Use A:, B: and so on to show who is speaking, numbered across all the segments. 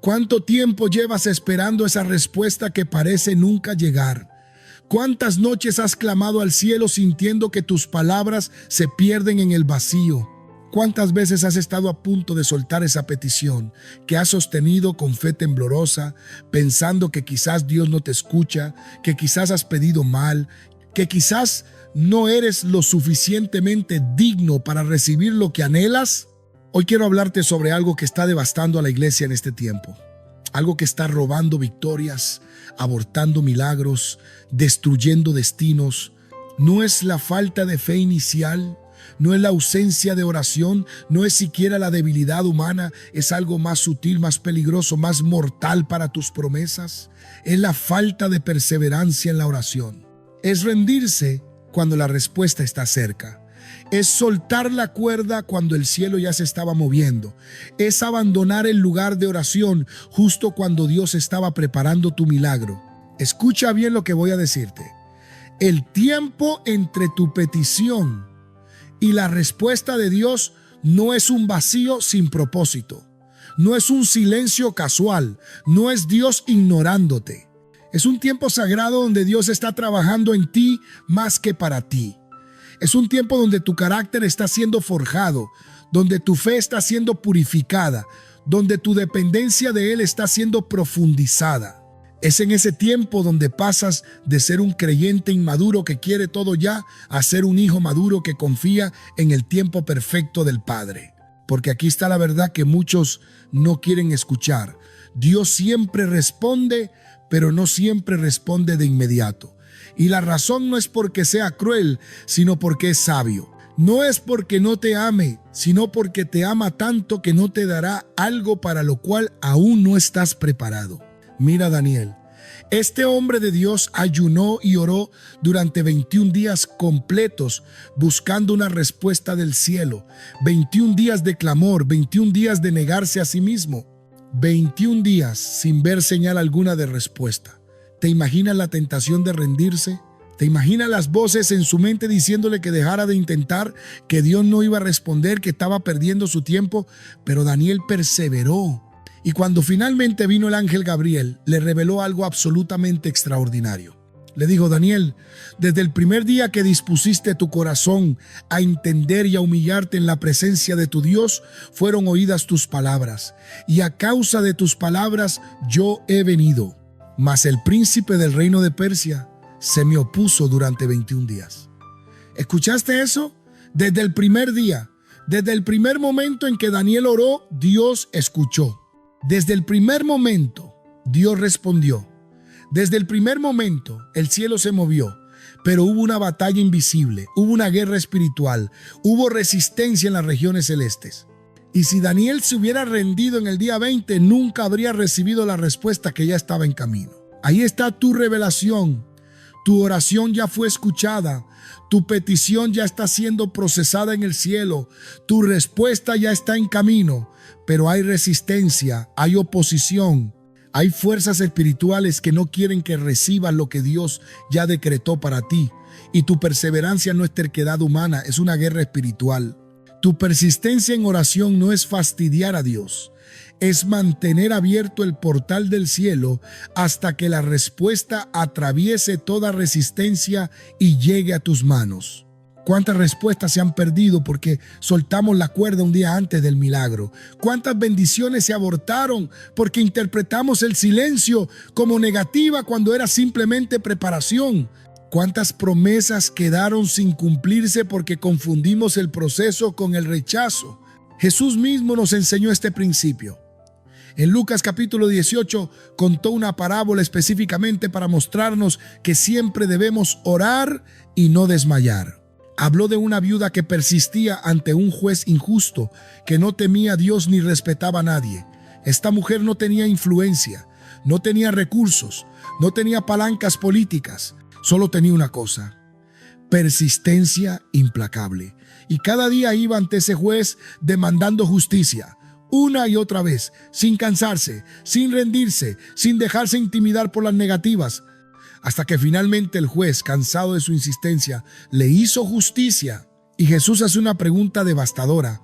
A: ¿Cuánto tiempo llevas esperando esa respuesta que parece nunca llegar? ¿Cuántas noches has clamado al cielo sintiendo que tus palabras se pierden en el vacío? ¿Cuántas veces has estado a punto de soltar esa petición que has sostenido con fe temblorosa, pensando que quizás Dios no te escucha, que quizás has pedido mal, que quizás no eres lo suficientemente digno para recibir lo que anhelas? Hoy quiero hablarte sobre algo que está devastando a la iglesia en este tiempo. Algo que está robando victorias, abortando milagros, destruyendo destinos. No es la falta de fe inicial, no es la ausencia de oración, no es siquiera la debilidad humana, es algo más sutil, más peligroso, más mortal para tus promesas. Es la falta de perseverancia en la oración. Es rendirse cuando la respuesta está cerca. Es soltar la cuerda cuando el cielo ya se estaba moviendo. Es abandonar el lugar de oración justo cuando Dios estaba preparando tu milagro. Escucha bien lo que voy a decirte. El tiempo entre tu petición y la respuesta de Dios no es un vacío sin propósito. No es un silencio casual. No es Dios ignorándote. Es un tiempo sagrado donde Dios está trabajando en ti más que para ti. Es un tiempo donde tu carácter está siendo forjado, donde tu fe está siendo purificada, donde tu dependencia de Él está siendo profundizada. Es en ese tiempo donde pasas de ser un creyente inmaduro que quiere todo ya a ser un hijo maduro que confía en el tiempo perfecto del Padre. Porque aquí está la verdad que muchos no quieren escuchar. Dios siempre responde, pero no siempre responde de inmediato. Y la razón no es porque sea cruel, sino porque es sabio. No es porque no te ame, sino porque te ama tanto que no te dará algo para lo cual aún no estás preparado. Mira Daniel, este hombre de Dios ayunó y oró durante 21 días completos buscando una respuesta del cielo. 21 días de clamor, 21 días de negarse a sí mismo. 21 días sin ver señal alguna de respuesta. ¿Te imaginas la tentación de rendirse? ¿Te imaginas las voces en su mente diciéndole que dejara de intentar, que Dios no iba a responder, que estaba perdiendo su tiempo? Pero Daniel perseveró. Y cuando finalmente vino el ángel Gabriel, le reveló algo absolutamente extraordinario. Le dijo: Daniel, desde el primer día que dispusiste tu corazón a entender y a humillarte en la presencia de tu Dios, fueron oídas tus palabras. Y a causa de tus palabras yo he venido. Mas el príncipe del reino de Persia se me opuso durante 21 días. ¿Escuchaste eso? Desde el primer día, desde el primer momento en que Daniel oró, Dios escuchó. Desde el primer momento, Dios respondió. Desde el primer momento, el cielo se movió, pero hubo una batalla invisible, hubo una guerra espiritual, hubo resistencia en las regiones celestes. Y si Daniel se hubiera rendido en el día 20, nunca habría recibido la respuesta que ya estaba en camino. Ahí está tu revelación. Tu oración ya fue escuchada. Tu petición ya está siendo procesada en el cielo. Tu respuesta ya está en camino. Pero hay resistencia, hay oposición. Hay fuerzas espirituales que no quieren que recibas lo que Dios ya decretó para ti. Y tu perseverancia no es terquedad humana, es una guerra espiritual. Tu persistencia en oración no es fastidiar a Dios, es mantener abierto el portal del cielo hasta que la respuesta atraviese toda resistencia y llegue a tus manos. ¿Cuántas respuestas se han perdido porque soltamos la cuerda un día antes del milagro? ¿Cuántas bendiciones se abortaron porque interpretamos el silencio como negativa cuando era simplemente preparación? ¿Cuántas promesas quedaron sin cumplirse porque confundimos el proceso con el rechazo? Jesús mismo nos enseñó este principio. En Lucas capítulo 18 contó una parábola específicamente para mostrarnos que siempre debemos orar y no desmayar. Habló de una viuda que persistía ante un juez injusto, que no temía a Dios ni respetaba a nadie. Esta mujer no tenía influencia, no tenía recursos, no tenía palancas políticas. Solo tenía una cosa: persistencia implacable. Y cada día iba ante ese juez demandando justicia, una y otra vez, sin cansarse, sin rendirse, sin dejarse intimidar por las negativas, hasta que finalmente el juez, cansado de su insistencia, le hizo justicia. Y Jesús hace una pregunta devastadora.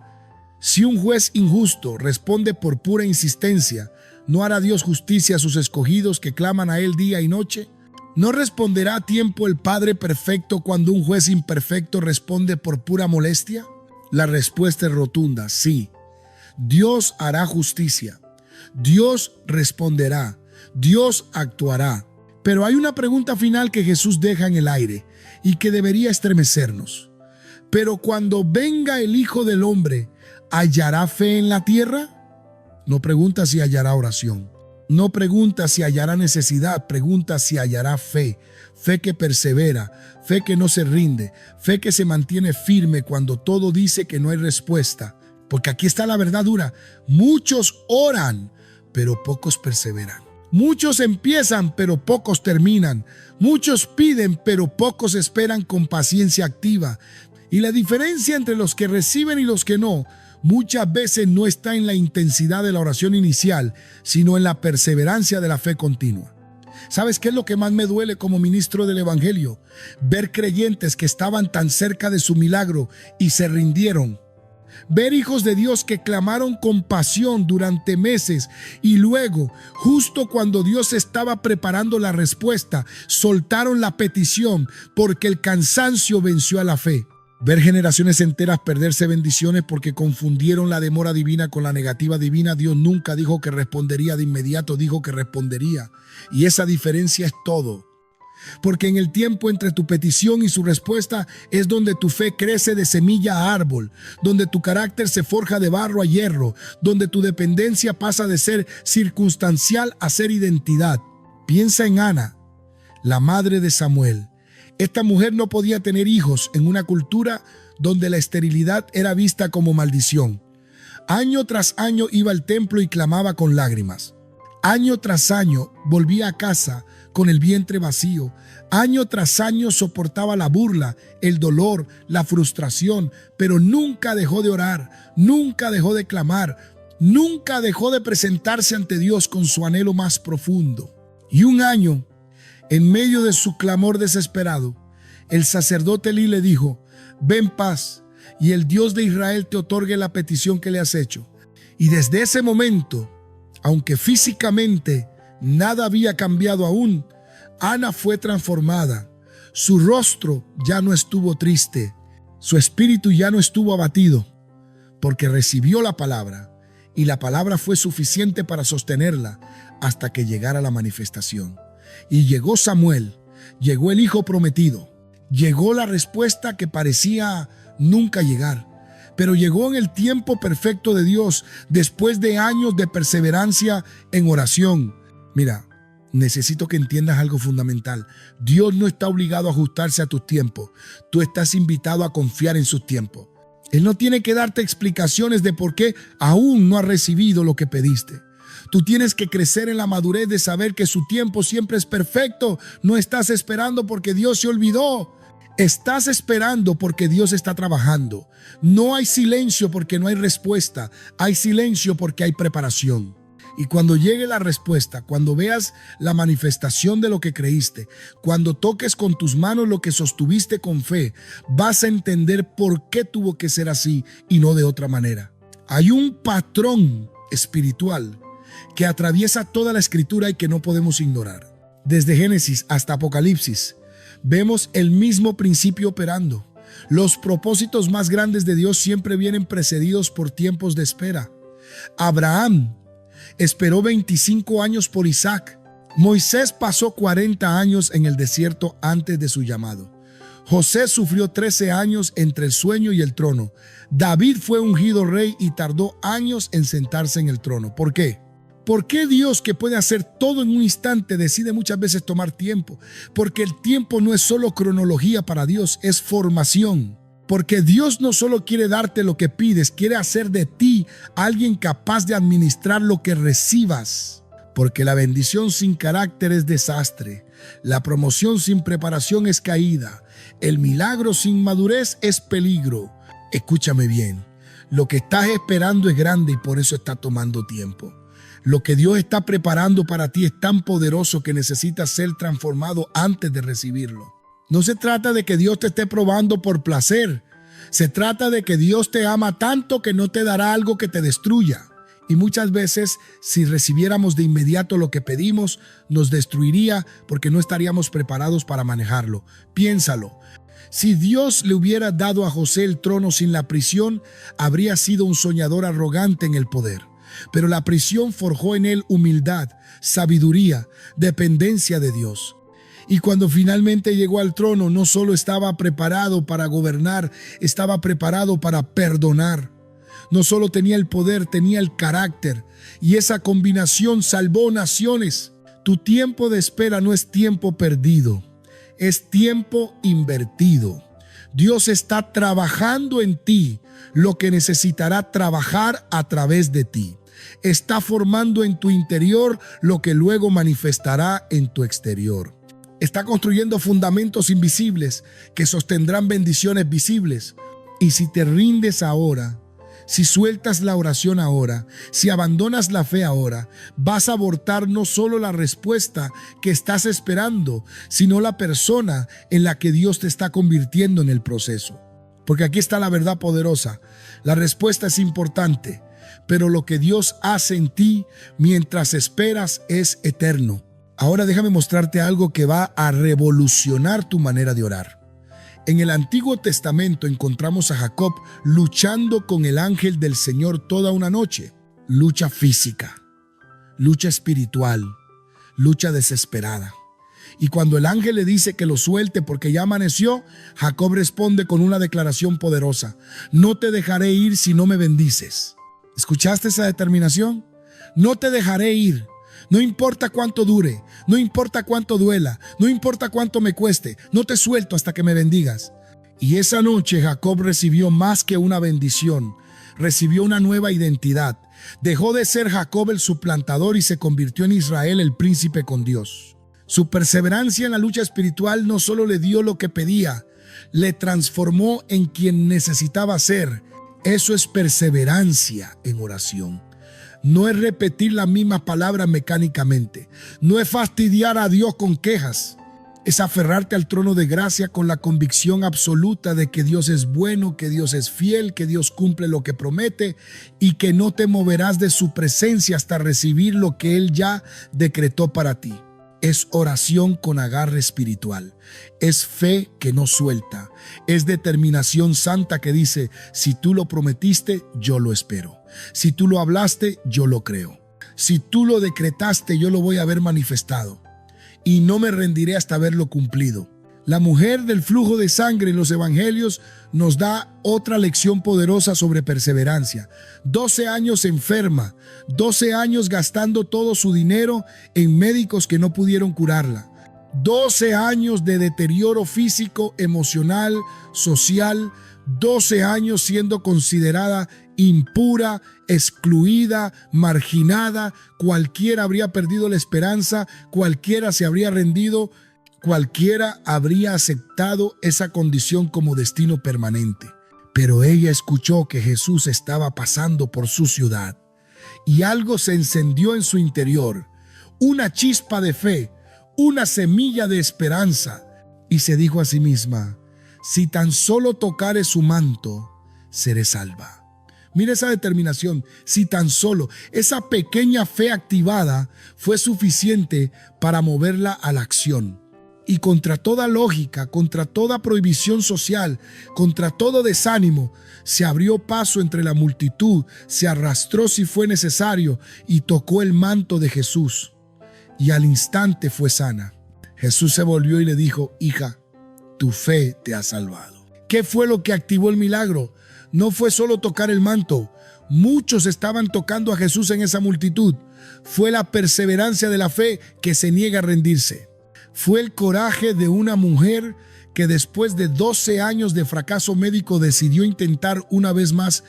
A: Si un juez injusto responde por pura insistencia, ¿No hará Dios justicia a sus escogidos que claman a Él día y noche? ¿No responderá a tiempo el Padre perfecto cuando un juez imperfecto responde por pura molestia? La respuesta es rotunda, sí. Dios hará justicia. Dios responderá. Dios actuará. Pero hay una pregunta final que Jesús deja en el aire y que debería estremecernos. Pero cuando venga el Hijo del Hombre, ¿hallará fe en la tierra? No pregunta si hallará oración. No pregunta si hallará necesidad, pregunta si hallará fe. Fe que persevera, fe que no se rinde, fe que se mantiene firme cuando todo dice que no hay respuesta. Porque aquí está la verdad dura. Muchos oran, pero pocos perseveran. Muchos empiezan, pero pocos terminan. Muchos piden, pero pocos esperan con paciencia activa. Y la diferencia entre los que reciben y los que no, muchas veces no está en la intensidad de la oración inicial, sino en la perseverancia de la fe continua. ¿Sabes qué es lo que más me duele como ministro del Evangelio? Ver creyentes que estaban tan cerca de su milagro y se rindieron. Ver hijos de Dios que clamaron con pasión durante meses y luego, justo cuando Dios estaba preparando la respuesta, soltaron la petición porque el cansancio venció a la fe. Ver generaciones enteras perderse bendiciones porque confundieron la demora divina con la negativa divina. Dios nunca dijo que respondería de inmediato, dijo que respondería. Y esa diferencia es todo. Porque en el tiempo entre tu petición y su respuesta es donde tu fe crece de semilla a árbol, donde tu carácter se forja de barro a hierro, donde tu dependencia pasa de ser circunstancial a ser identidad. Piensa en Ana, la madre de Samuel. Esta mujer no podía tener hijos en una cultura donde la esterilidad era vista como maldición. Año tras año iba al templo y clamaba con lágrimas. Año tras año volvía a casa con el vientre vacío. Año tras año soportaba la burla, el dolor, la frustración, pero nunca dejó de orar, nunca dejó de clamar, nunca dejó de presentarse ante Dios con su anhelo más profundo. Y un año, en medio de su clamor desesperado, el sacerdote Elí le dijo: ve en paz y el Dios de Israel te otorgue la petición que le has hecho. Y desde ese momento, aunque físicamente nada había cambiado aún, Ana fue transformada. Su rostro ya no estuvo triste, su espíritu ya no estuvo abatido, porque recibió la palabra y la palabra fue suficiente para sostenerla hasta que llegara la manifestación. Y llegó Samuel, llegó el hijo prometido, llegó la respuesta que parecía nunca llegar, pero llegó en el tiempo perfecto de Dios después de años de perseverancia en oración. Mira, necesito que entiendas algo fundamental. Dios no está obligado a ajustarse a tus tiempos. Tú estás invitado a confiar en sus tiempos. Él no tiene que darte explicaciones de por qué aún no has recibido lo que pediste. Tú tienes que crecer en la madurez de saber que su tiempo siempre es perfecto. No estás esperando porque Dios se olvidó. Estás esperando porque Dios está trabajando. No hay silencio porque no hay respuesta. Hay silencio porque hay preparación. Y cuando llegue la respuesta, cuando veas la manifestación de lo que creíste, cuando toques con tus manos lo que sostuviste con fe, vas a entender por qué tuvo que ser así y no de otra manera. Hay un patrón espiritual que atraviesa toda la escritura y que no podemos ignorar. Desde Génesis hasta Apocalipsis, vemos el mismo principio operando. Los propósitos más grandes de Dios siempre vienen precedidos por tiempos de espera. Abraham esperó 25 años por Isaac. Moisés pasó 40 años en el desierto antes de su llamado. José sufrió 13 años entre el sueño y el trono. David fue ungido rey y tardó años en sentarse en el trono. ¿Por qué? ¿Por qué Dios, que puede hacer todo en un instante, decide muchas veces tomar tiempo? Porque el tiempo no es solo cronología para Dios, es formación. Porque Dios no solo quiere darte lo que pides, quiere hacer de ti alguien capaz de administrar lo que recibas. Porque la bendición sin carácter es desastre. La promoción sin preparación es caída. El milagro sin madurez es peligro. Escúchame bien. Lo que estás esperando es grande y por eso está tomando tiempo. Lo que Dios está preparando para ti es tan poderoso que necesitas ser transformado antes de recibirlo. No se trata de que Dios te esté probando por placer. Se trata de que Dios te ama tanto que no te dará algo que te destruya. Y muchas veces, si recibiéramos de inmediato lo que pedimos, nos destruiría porque no estaríamos preparados para manejarlo. Piénsalo. Si Dios le hubiera dado a José el trono sin la prisión, habría sido un soñador arrogante en el poder. Pero la prisión forjó en él humildad, sabiduría, dependencia de Dios. Y cuando finalmente llegó al trono, no solo estaba preparado para gobernar, estaba preparado para perdonar. No solo tenía el poder, tenía el carácter. Y esa combinación salvó naciones. Tu tiempo de espera no es tiempo perdido, es tiempo invertido. Dios está trabajando en ti lo que necesitará trabajar a través de ti. Está formando en tu interior lo que luego manifestará en tu exterior. Está construyendo fundamentos invisibles que sostendrán bendiciones visibles. Y si te rindes ahora, si sueltas la oración ahora, si abandonas la fe ahora, vas a abortar no solo la respuesta que estás esperando, sino la persona en la que Dios te está convirtiendo en el proceso. Porque aquí está la verdad poderosa. La respuesta es importante, pero lo que Dios hace en ti mientras esperas es eterno. Ahora déjame mostrarte algo que va a revolucionar tu manera de orar. En el Antiguo Testamento encontramos a Jacob luchando con el ángel del Señor toda una noche. Lucha física, lucha espiritual, lucha desesperada. Y cuando el ángel le dice que lo suelte porque ya amaneció, Jacob responde con una declaración poderosa: no te dejaré ir si no me bendices. ¿Escuchaste esa determinación? No te dejaré ir. No importa cuánto dure, no importa cuánto duela, no importa cuánto me cueste, no te suelto hasta que me bendigas. Y esa noche Jacob recibió más que una bendición, recibió una nueva identidad. Dejó de ser Jacob el suplantador y se convirtió en Israel el príncipe con Dios. Su perseverancia en la lucha espiritual no solo le dio lo que pedía, le transformó en quien necesitaba ser. Eso es perseverancia en oración. No es repetir la misma palabra mecánicamente. No es fastidiar a Dios con quejas. Es aferrarte al trono de gracia con la convicción absoluta de que Dios es bueno, que Dios es fiel, que Dios cumple lo que promete y que no te moverás de su presencia hasta recibir lo que Él ya decretó para ti. Es oración con agarre espiritual. Es fe que no suelta. Es determinación santa que dice: si tú lo prometiste, yo lo espero. Si tú lo hablaste, yo lo creo. Si tú lo decretaste, yo lo voy a ver manifestado. Y no me rendiré hasta verlo cumplido. La mujer del flujo de sangre en los evangelios nos da otra lección poderosa sobre perseverancia. 12 años enferma, 12 años gastando todo su dinero en médicos que no pudieron curarla. 12 años de deterioro físico, emocional, social, 12 años siendo considerada impura, excluida, marginada. Cualquiera habría perdido la esperanza, cualquiera se habría rendido, cualquiera habría aceptado esa condición como destino permanente. Pero ella escuchó que Jesús estaba pasando por su ciudad y algo se encendió en su interior, una chispa de fe, una semilla de esperanza, y se dijo a sí misma: si tan solo tocare su manto, seré salva. Mira esa determinación. Si tan solo esa pequeña fe activada fue suficiente para moverla a la acción. Y contra toda lógica, contra toda prohibición social, contra todo desánimo, se abrió paso entre la multitud, se arrastró si fue necesario y tocó el manto de Jesús. Y al instante fue sana. Jesús se volvió y le dijo: hija, tu fe te ha salvado. ¿Qué fue lo que activó el milagro? No fue solo tocar el manto. Muchos estaban tocando a Jesús en esa multitud. Fue la perseverancia de la fe que se niega a rendirse. Fue el coraje de una mujer que después de 12 años de fracaso médico decidió intentar una vez más.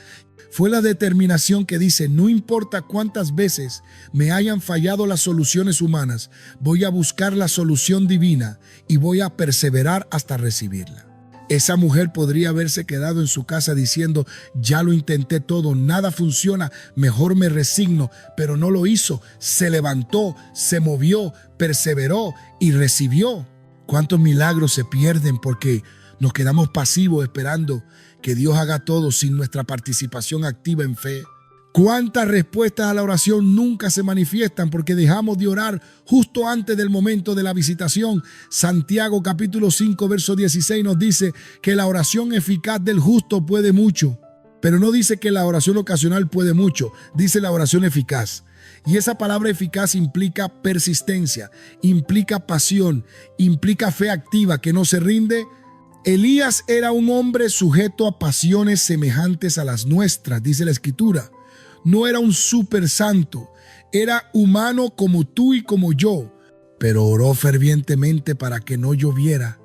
A: Fue la determinación que dice: no importa cuántas veces me hayan fallado las soluciones humanas, voy a buscar la solución divina y voy a perseverar hasta recibirla. Esa mujer podría haberse quedado en su casa diciendo: ya lo intenté todo, nada funciona, mejor me resigno, pero no lo hizo. Se levantó, se movió, perseveró y recibió. ¿Cuántos milagros se pierden porque nos quedamos pasivos esperando que Dios haga todo sin nuestra participación activa en fe? ¿Cuántas respuestas a la oración nunca se manifiestan porque dejamos de orar justo antes del momento de la visitación? Santiago capítulo 5 verso 16 nos dice que la oración eficaz del justo puede mucho, pero no dice que la oración ocasional puede mucho, dice la oración eficaz. Y esa palabra eficaz implica persistencia, implica pasión, implica fe activa que no se rinde. Elías era un hombre sujeto a pasiones semejantes a las nuestras, dice la Escritura. No era un super santo, era humano como tú y como yo, pero oró fervientemente para que no lloviera,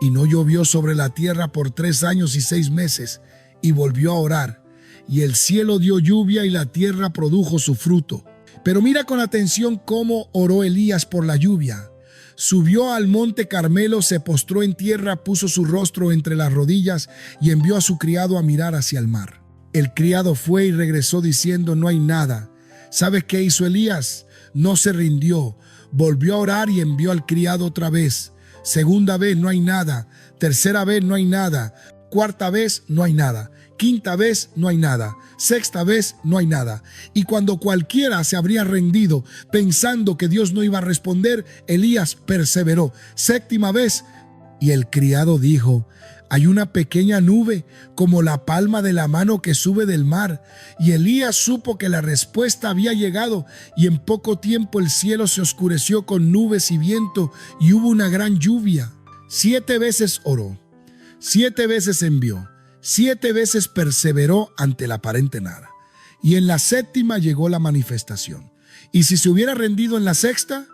A: y no llovió sobre la tierra por 3 años y 6 meses, y volvió a orar, y el cielo dio lluvia y la tierra produjo su fruto. Pero mira con atención cómo oró Elías por la lluvia. Subió al monte Carmelo, se postró en tierra, puso su rostro entre las rodillas y envió a su criado a mirar hacia el mar. El criado fue y regresó diciendo: no hay nada. ¿Sabes qué hizo Elías? No se rindió. Volvió a orar y envió al criado otra vez. Segunda vez, no hay nada. Tercera vez, no hay nada. Cuarta vez, no hay nada. Quinta vez, no hay nada. Sexta vez, no hay nada. Y cuando cualquiera se habría rendido pensando que Dios no iba a responder, Elías perseveró. Séptima vez, y el criado dijo: hay una pequeña nube como la palma de la mano que sube del mar. Y Elías supo que la respuesta había llegado, y en poco tiempo el cielo se oscureció con nubes y viento, y hubo una gran lluvia. 7 veces oró, 7 veces envió, 7 veces perseveró ante la aparente nada. Y en la séptima llegó la manifestación. Y si se hubiera rendido en la sexta,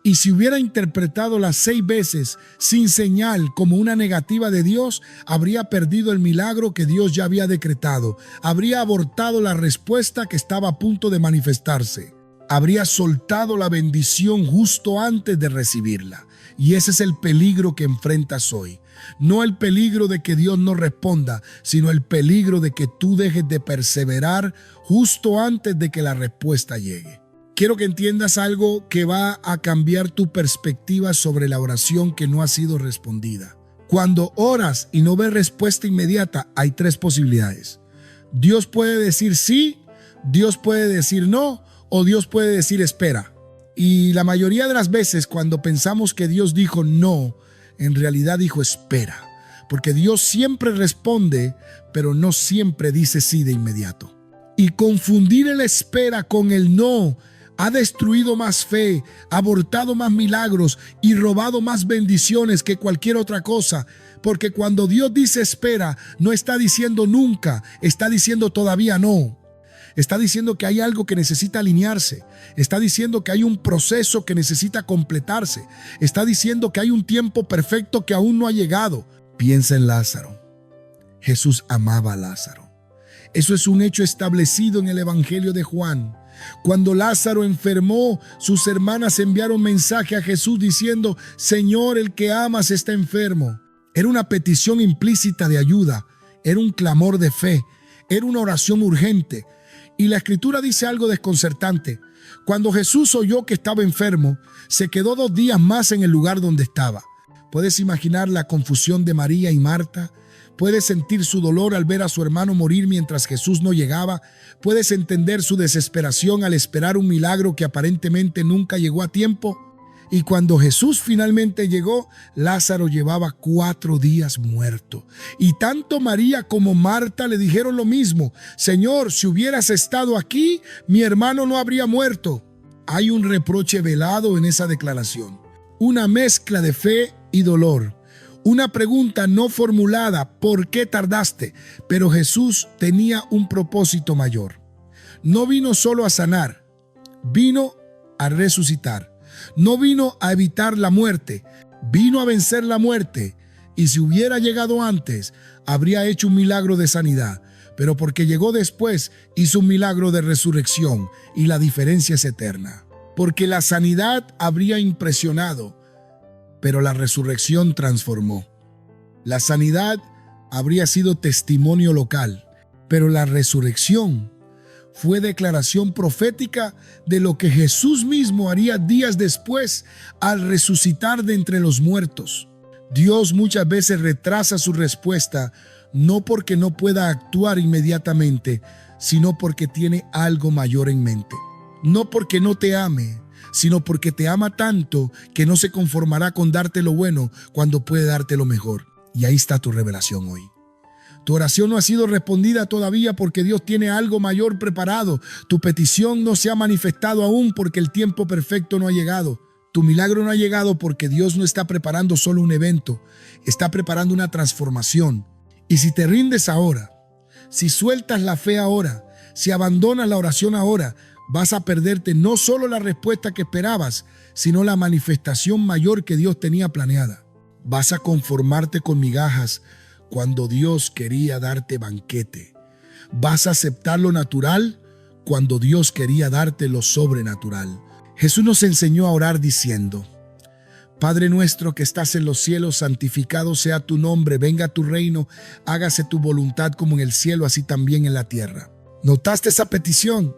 A: y si hubiera interpretado las 6 veces sin señal como una negativa de Dios, habría perdido el milagro que Dios ya había decretado. Habría abortado la respuesta que estaba a punto de manifestarse. Habría soltado la bendición justo antes de recibirla. Y ese es el peligro que enfrentas hoy. No el peligro de que Dios no responda, sino el peligro de que tú dejes de perseverar justo antes de que la respuesta llegue. Quiero que entiendas algo que va a cambiar tu perspectiva sobre la oración que no ha sido respondida. Cuando oras y no ves respuesta inmediata, hay 3 posibilidades. Dios puede decir sí, Dios puede decir no, o Dios puede decir espera. Y la mayoría de las veces cuando pensamos que Dios dijo no, en realidad dijo espera. Porque Dios siempre responde, pero no siempre dice sí de inmediato. Y confundir el espera con el no ha destruido más fe, abortado más milagros y robado más bendiciones que cualquier otra cosa. Porque cuando Dios dice espera, no está diciendo nunca, está diciendo todavía no. Está diciendo que hay algo que necesita alinearse. Está diciendo que hay un proceso que necesita completarse. Está diciendo que hay un tiempo perfecto que aún no ha llegado. Piensa en Lázaro. Jesús amaba a Lázaro. Eso es un hecho establecido en el Evangelio de Juan. Cuando Lázaro enfermó, sus hermanas enviaron mensaje a Jesús diciendo: Señor, el que amas está enfermo. Era una petición implícita de ayuda, era un clamor de fe, era una oración urgente. Y la Escritura dice algo desconcertante. Cuando Jesús oyó que estaba enfermo, se quedó 2 días más en el lugar donde estaba. ¿Puedes imaginar la confusión de María y Marta? Puedes sentir su dolor al ver a su hermano morir mientras Jesús no llegaba. Puedes entender su desesperación al esperar un milagro que aparentemente nunca llegó a tiempo. Y cuando Jesús finalmente llegó, Lázaro llevaba 4 días muerto. Y tanto María como Marta le dijeron lo mismo: Señor, si hubieras estado aquí, mi hermano no habría muerto. Hay un reproche velado en esa declaración. Una mezcla de fe y dolor. Una pregunta no formulada: ¿por qué tardaste? Pero Jesús tenía un propósito mayor. No vino solo a sanar, vino a resucitar. No vino a evitar la muerte, vino a vencer la muerte. Y si hubiera llegado antes, habría hecho un milagro de sanidad. Pero porque llegó después, hizo un milagro de resurrección, y la diferencia es eterna. Porque la sanidad habría impresionado, pero la resurrección transformó. La sanidad habría sido testimonio local, pero la resurrección fue declaración profética de lo que Jesús mismo haría días después al resucitar de entre los muertos. Dios muchas veces retrasa su respuesta, no porque no pueda actuar inmediatamente, sino porque tiene algo mayor en mente. No porque no te ame, sino porque te ama tanto que no se conformará con darte lo bueno cuando puede darte lo mejor. Y ahí está tu revelación hoy. Tu oración no ha sido respondida todavía porque Dios tiene algo mayor preparado. Tu petición no se ha manifestado aún porque el tiempo perfecto no ha llegado. Tu milagro no ha llegado porque Dios no está preparando solo un evento, está preparando una transformación. Y si te rindes ahora, si sueltas la fe ahora, si abandonas la oración ahora, vas a perderte no solo la respuesta que esperabas, sino la manifestación mayor que Dios tenía planeada. Vas a conformarte con migajas cuando Dios quería darte banquete. Vas a aceptar lo natural cuando Dios quería darte lo sobrenatural. Jesús nos enseñó a orar diciendo: Padre nuestro que estás en los cielos, santificado sea tu nombre, venga tu reino, hágase tu voluntad como en el cielo, así también en la tierra. ¿Notaste esa petición?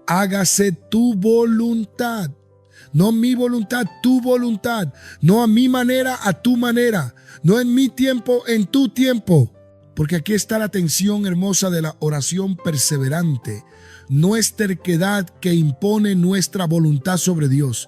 A: Hágase tu voluntad. No mi voluntad, tu voluntad. No a mi manera, a tu manera. No en mi tiempo, en tu tiempo. Porque aquí está la tensión hermosa de la oración perseverante. No es terquedad que impone nuestra voluntad sobre Dios.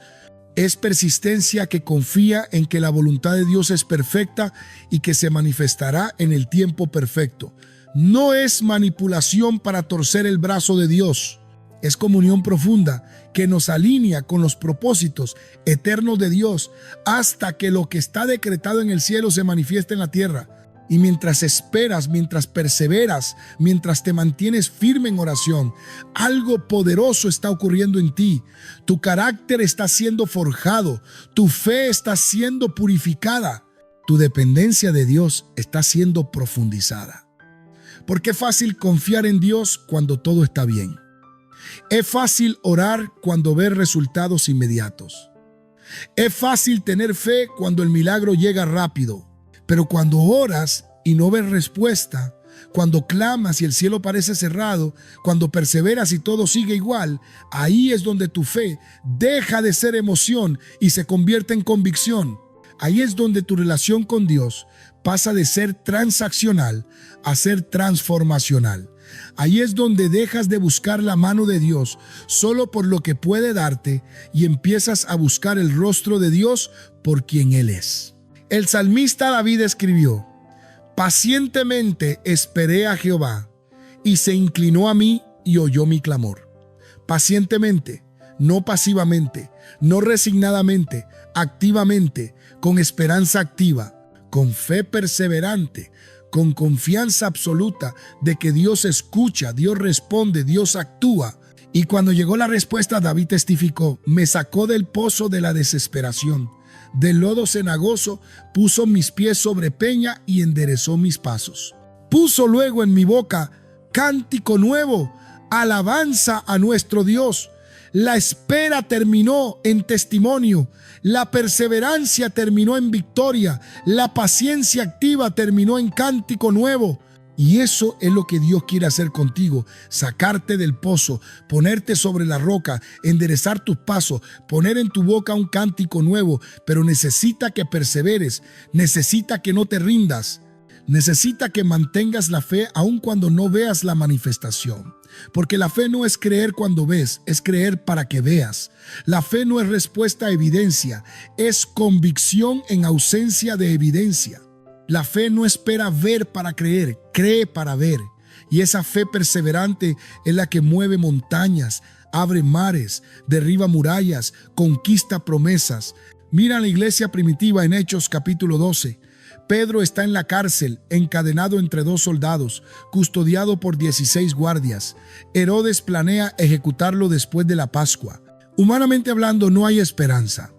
A: Es persistencia que confía en que la voluntad de Dios es perfecta y que se manifestará en el tiempo perfecto. No es manipulación para torcer el brazo de Dios. Es comunión profunda que nos alinea con los propósitos eternos de Dios hasta que lo que está decretado en el cielo se manifieste en la tierra. Y mientras esperas, mientras perseveras, mientras te mantienes firme en oración, algo poderoso está ocurriendo en ti. Tu carácter está siendo forjado, tu fe está siendo purificada, tu dependencia de Dios está siendo profundizada. Porque es fácil confiar en Dios cuando todo está bien. Es fácil orar cuando ves resultados inmediatos. Es fácil tener fe cuando el milagro llega rápido. Pero cuando oras y no ves respuesta, cuando clamas y el cielo parece cerrado, cuando perseveras y todo sigue igual, ahí es donde tu fe deja de ser emoción y se convierte en convicción. Ahí es donde tu relación con Dios pasa de ser transaccional a ser transformacional. Ahí es donde dejas de buscar la mano de Dios solo por lo que puede darte y empiezas a buscar el rostro de Dios por quien Él es. El salmista David escribió: pacientemente esperé a Jehová y se inclinó a mí y oyó mi clamor. Pacientemente, no pasivamente, no resignadamente, activamente, con esperanza activa, con fe perseverante, con confianza absoluta de que Dios escucha, Dios responde, Dios actúa. Y cuando llegó la respuesta, David testificó: me sacó del pozo de la desesperación, del lodo cenagoso, puso mis pies sobre peña y enderezó mis pasos. Puso luego en mi boca cántico nuevo, alabanza a nuestro Dios. La espera terminó en testimonio, la perseverancia terminó en victoria, la paciencia activa terminó en cántico nuevo. Y eso es lo que Dios quiere hacer contigo: sacarte del pozo, ponerte sobre la roca, enderezar tus pasos, poner en tu boca un cántico nuevo. Pero necesita que perseveres, necesita que no te rindas, necesita que mantengas la fe aun cuando no veas la manifestación. Porque la fe no es creer cuando ves, es creer para que veas. La fe no es respuesta a evidencia, es convicción en ausencia de evidencia. La fe no espera ver para creer, cree para ver. Y esa fe perseverante es la que mueve montañas, abre mares, derriba murallas, conquista promesas. Mira la iglesia primitiva en Hechos capítulo 12. Pedro está en la cárcel, encadenado entre 2 soldados, custodiado por 16 guardias. Herodes planea ejecutarlo después de la Pascua. Humanamente hablando, no hay esperanza.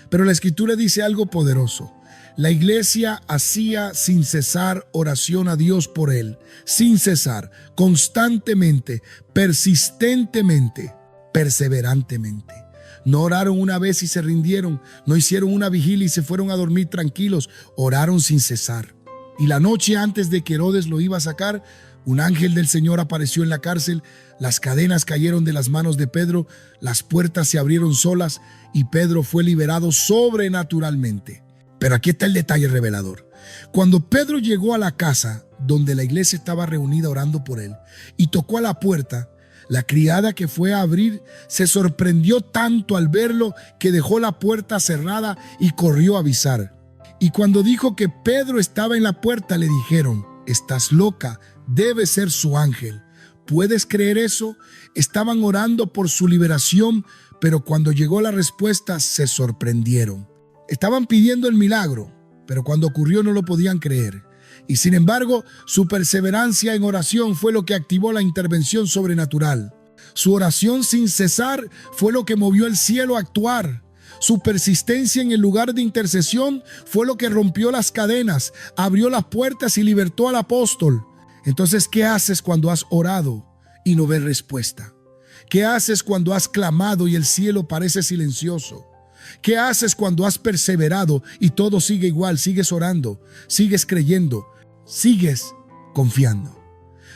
A: Pero la Escritura dice algo poderoso. La iglesia hacía sin cesar oración a Dios por él, sin cesar, constantemente, persistentemente, perseverantemente. No oraron una vez y se rindieron, no hicieron una vigilia y se fueron a dormir tranquilos, oraron sin cesar. Y la noche antes de que Herodes lo iba a sacar, un ángel del Señor apareció en la cárcel, las cadenas cayeron de las manos de Pedro, las puertas se abrieron solas y Pedro fue liberado sobrenaturalmente. Pero aquí está el detalle revelador. Cuando Pedro llegó a la casa, donde la iglesia estaba reunida orando por él, y tocó a la puerta. La criada que fue a abrir se sorprendió tanto al verlo que dejó la puerta cerrada y corrió a avisar. Y cuando dijo que Pedro estaba en la puerta, le dijeron: «Estás loca, debe ser su ángel». ¿Puedes creer eso? Estaban orando por su liberación, pero cuando llegó la respuesta se sorprendieron. Estaban pidiendo el milagro, pero cuando ocurrió no lo podían creer. Y sin embargo, su perseverancia en oración fue lo que activó la intervención sobrenatural. Su oración sin cesar fue lo que movió el cielo a actuar. Su persistencia en el lugar de intercesión fue lo que rompió las cadenas, abrió las puertas y libertó al apóstol. Entonces, ¿qué haces cuando has orado y no ves respuesta? ¿Qué haces cuando has clamado y el cielo parece silencioso? ¿Qué haces cuando has perseverado y todo sigue igual? Sigues orando, sigues creyendo, sigues confiando.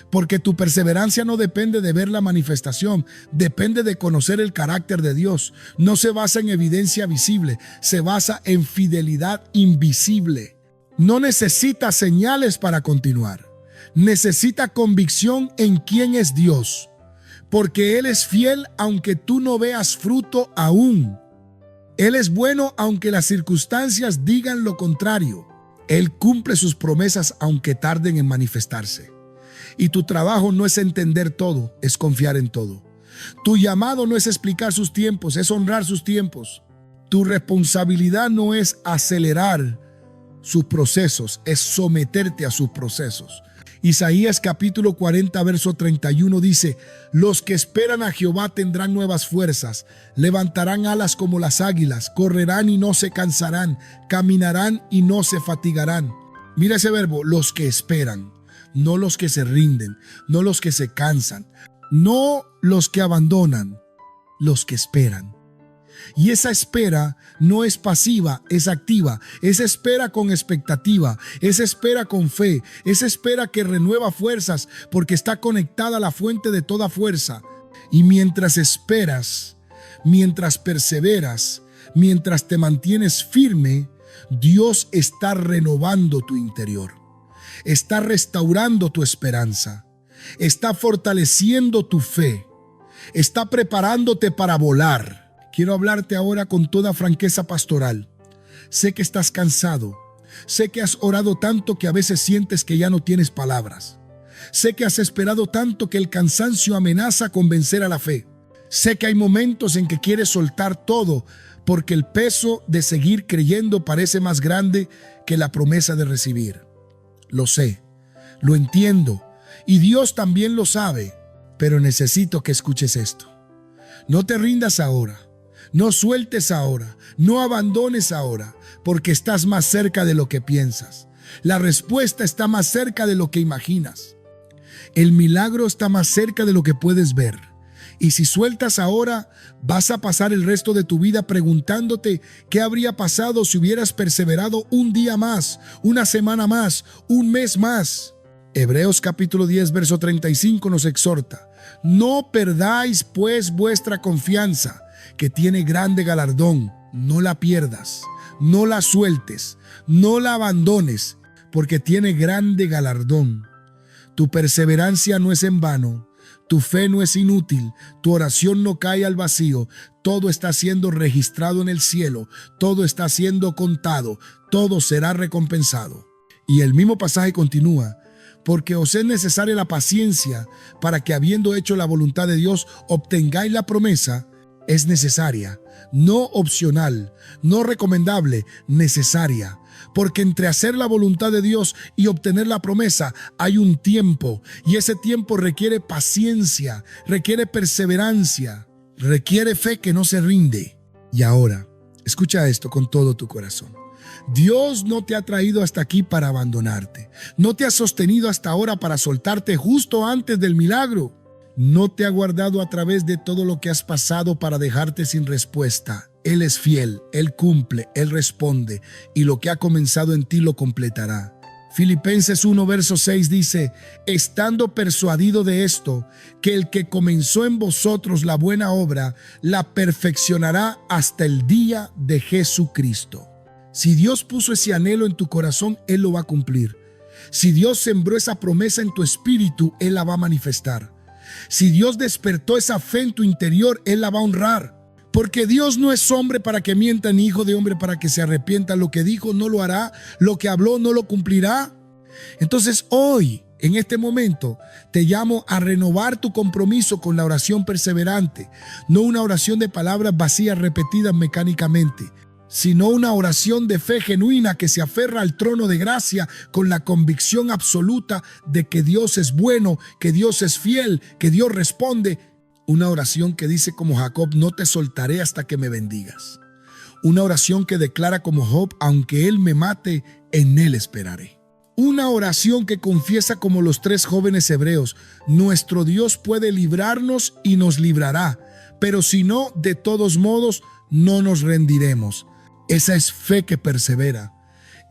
A: Porque tu perseverancia no depende de ver la manifestación, depende de conocer el carácter de Dios. No se basa en evidencia visible, se basa en fidelidad invisible. No necesita señales para continuar. Necesita convicción en quién es Dios, porque Él es fiel aunque tú no veas fruto aún. Él es bueno aunque las circunstancias digan lo contrario. Él cumple sus promesas aunque tarden en manifestarse. Y tu trabajo no es entender todo, es confiar en todo. Tu llamado no es explicar sus tiempos, es honrar sus tiempos. Tu responsabilidad no es acelerar sus procesos, es someterte a sus procesos. Isaías capítulo 40, verso 31 dice: «Los que esperan a Jehová tendrán nuevas fuerzas, levantarán alas como las águilas, correrán y no se cansarán, caminarán y no se fatigarán». Mira ese verbo, los que esperan, no los que se rinden, no los que se cansan, no los que abandonan, los que esperan. Y esa espera no es pasiva, es activa. Esa espera con expectativa, esa espera con fe, esa espera que renueva fuerzas porque está conectada a la fuente de toda fuerza. Y mientras esperas, mientras perseveras, mientras te mantienes firme, Dios está renovando tu interior. Está restaurando tu esperanza. Está fortaleciendo tu fe. Está preparándote para volar. Quiero hablarte ahora con toda franqueza pastoral. Sé que estás cansado. Sé que has orado tanto que a veces sientes que ya no tienes palabras. Sé que has esperado tanto que el cansancio amenaza con vencer a la fe. Sé que hay momentos en que quieres soltar todo porque el peso de seguir creyendo parece más grande que la promesa de recibir. Lo sé, lo entiendo y Dios también lo sabe, pero necesito que escuches esto. No te rindas ahora. No sueltes ahora, no abandones ahora, porque estás más cerca de lo que piensas. La respuesta está más cerca de lo que imaginas. El milagro está más cerca de lo que puedes ver. Y si sueltas ahora, vas a pasar el resto de tu vida preguntándote qué habría pasado si hubieras perseverado un día más, una semana más, un mes más. Hebreos capítulo 10, verso 35 nos exhorta: «No perdáis pues vuestra confianza, que tiene grande galardón. No la pierdas, no la sueltes, no la abandones, porque tiene grande galardón». Tu perseverancia no es en vano, tu fe no es inútil, tu oración no cae al vacío. Todo está siendo registrado en el cielo, todo está siendo contado, todo será recompensado. Y el mismo pasaje continúa: «Porque os es necesaria la paciencia, para que habiendo hecho la voluntad de Dios, obtengáis la promesa». Es necesaria, no opcional, no recomendable, necesaria. Porque entre hacer la voluntad de Dios y obtener la promesa hay un tiempo, y ese tiempo requiere paciencia, requiere perseverancia, requiere fe que no se rinde. Y ahora, escucha esto con todo tu corazón. Dios no te ha traído hasta aquí para abandonarte. No te ha sostenido hasta ahora para soltarte justo antes del milagro. No te ha guardado a través de todo lo que has pasado para dejarte sin respuesta. Él es fiel, Él cumple, Él responde, y lo que ha comenzado en ti lo completará. Filipenses 1, verso 6 dice: «Estando persuadido de esto, que el que comenzó en vosotros la buena obra, la perfeccionará hasta el día de Jesucristo». Si Dios puso ese anhelo en tu corazón, Él lo va a cumplir. Si Dios sembró esa promesa en tu espíritu, Él la va a manifestar. Si Dios despertó esa fe en tu interior, Él la va a honrar. Porque Dios no es hombre para que mienta, ni hijo de hombre para que se arrepienta. Lo que dijo no lo hará, lo que habló no lo cumplirá. Entonces hoy, en este momento, te llamo a renovar tu compromiso con la oración perseverante. No una oración de palabras vacías repetidas mecánicamente, sino una oración de fe genuina que se aferra al trono de gracia con la convicción absoluta de que Dios es bueno, que Dios es fiel, que Dios responde. Una oración que dice como Jacob: no te soltaré hasta que me bendigas. Una oración que declara como Job: aunque Él me mate, en Él esperaré. Una oración que confiesa como los 3 jóvenes hebreos: nuestro Dios puede librarnos y nos librará, pero si no, de todos modos, no nos rendiremos. Esa es fe que persevera.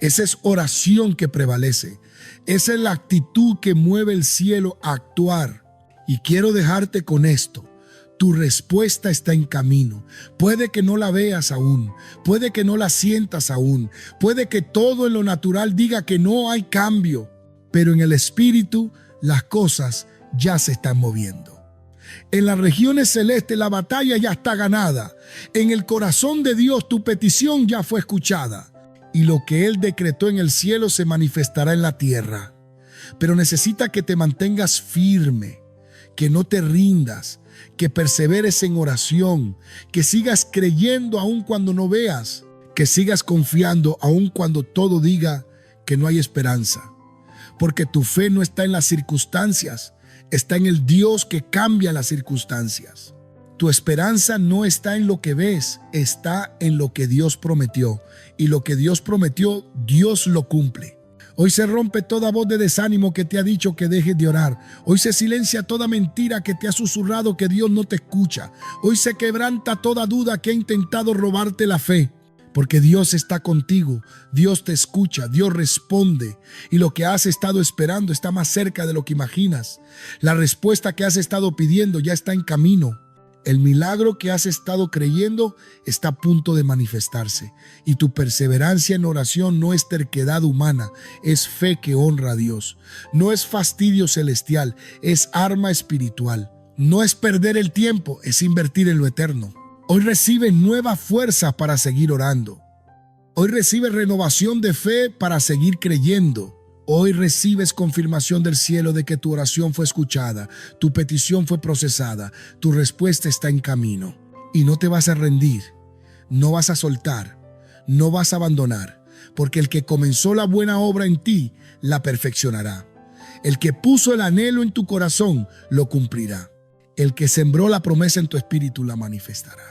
A: Esa es oración que prevalece. Esa es la actitud que mueve el cielo a actuar. Y quiero dejarte con esto. Tu respuesta está en camino. Puede que no la veas aún. Puede que no la sientas aún. Puede que todo en lo natural diga que no hay cambio. Pero en el espíritu las cosas ya se están moviendo. En las regiones celestes la batalla ya está ganada. En el corazón de Dios tu petición ya fue escuchada. Y lo que Él decretó en el cielo se manifestará en la tierra. Pero necesita que te mantengas firme, que no te rindas, que perseveres en oración, que sigas creyendo aun cuando no veas, que sigas confiando aun cuando todo diga que no hay esperanza. Porque tu fe no está en las circunstancias, está en el Dios que cambia las circunstancias. Tu esperanza no está en lo que ves, está en lo que Dios prometió. Y lo que Dios prometió, Dios lo cumple. Hoy se rompe toda voz de desánimo que te ha dicho que dejes de orar. Hoy se silencia toda mentira que te ha susurrado que Dios no te escucha. Hoy se quebranta toda duda que ha intentado robarte la fe. Porque Dios está contigo, Dios te escucha, Dios responde. Y lo que has estado esperando está más cerca de lo que imaginas. La respuesta que has estado pidiendo ya está en camino. El milagro que has estado creyendo está a punto de manifestarse. Y tu perseverancia en oración no es terquedad humana, es fe que honra a Dios. No es fastidio celestial, es arma espiritual. No es perder el tiempo, es invertir en lo eterno. Hoy recibe nueva fuerza para seguir orando. Hoy recibes renovación de fe para seguir creyendo. Hoy recibes confirmación del cielo de que tu oración fue escuchada, tu petición fue procesada, tu respuesta está en camino. Y no te vas a rendir, no vas a soltar, no vas a abandonar, porque el que comenzó la buena obra en ti, la perfeccionará. El que puso el anhelo en tu corazón, lo cumplirá. El que sembró la promesa en tu espíritu, la manifestará.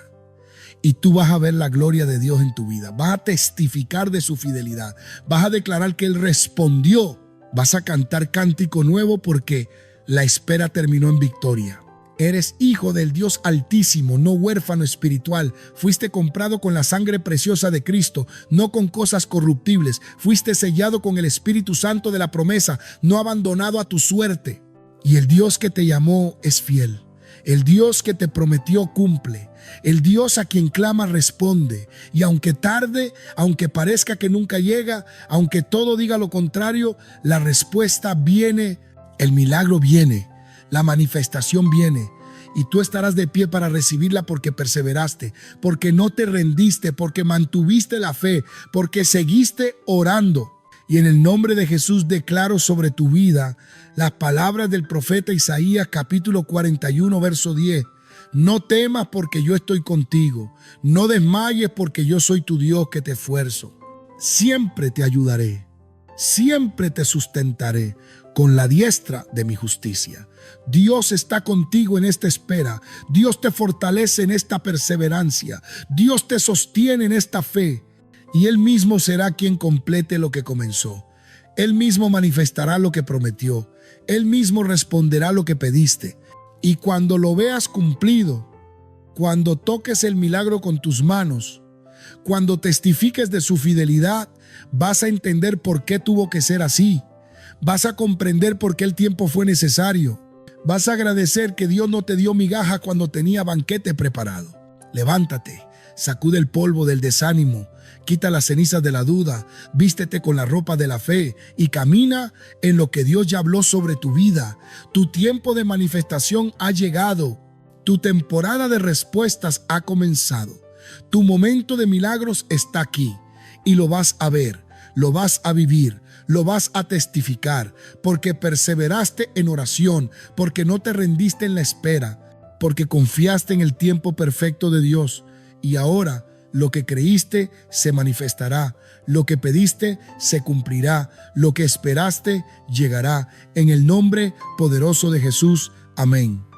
A: Y tú vas a ver la gloria de Dios en tu vida. Vas a testificar de su fidelidad. Vas a declarar que Él respondió. Vas a cantar cántico nuevo porque la espera terminó en victoria. Eres hijo del Dios Altísimo, no huérfano espiritual. Fuiste comprado con la sangre preciosa de Cristo, no con cosas corruptibles. Fuiste sellado con el Espíritu Santo de la promesa, no abandonado a tu suerte. Y el Dios que te llamó es fiel. El Dios que te prometió cumple. El Dios a quien clama responde. Y aunque tarde, aunque parezca que nunca llega, aunque todo diga lo contrario, la respuesta viene, el milagro viene, la manifestación viene. Y tú estarás de pie para recibirla porque perseveraste, porque no te rendiste, porque mantuviste la fe, porque seguiste orando. Y en el nombre de Jesús declaro sobre tu vida las palabras del profeta Isaías capítulo 41 verso 10. No temas porque yo estoy contigo. No desmayes porque yo soy tu Dios que te esfuerzo. Siempre te ayudaré. Siempre te sustentaré con la diestra de mi justicia. Dios está contigo en esta espera. Dios te fortalece en esta perseverancia. Dios te sostiene en esta fe. Y Él mismo será quien complete lo que comenzó. Él mismo manifestará lo que prometió. Él mismo responderá lo que pediste. Y cuando lo veas cumplido, cuando toques el milagro con tus manos, cuando testifiques de su fidelidad, vas a entender por qué tuvo que ser así. Vas a comprender por qué el tiempo fue necesario. Vas a agradecer que Dios no te dio migaja cuando tenía banquete preparado. Levántate. Sacude el polvo del desánimo, quita las cenizas de la duda, vístete con la ropa de la fe y camina en lo que Dios ya habló sobre tu vida. Tu tiempo de manifestación ha llegado. Tu temporada de respuestas ha comenzado. Tu momento de milagros está aquí y lo vas a ver, lo vas a vivir, lo vas a testificar, porque perseveraste en oración, porque no te rendiste en la espera, porque confiaste en el tiempo perfecto de Dios. Y ahora lo que creíste se manifestará, lo que pediste se cumplirá, lo que esperaste llegará. En el nombre poderoso de Jesús. Amén.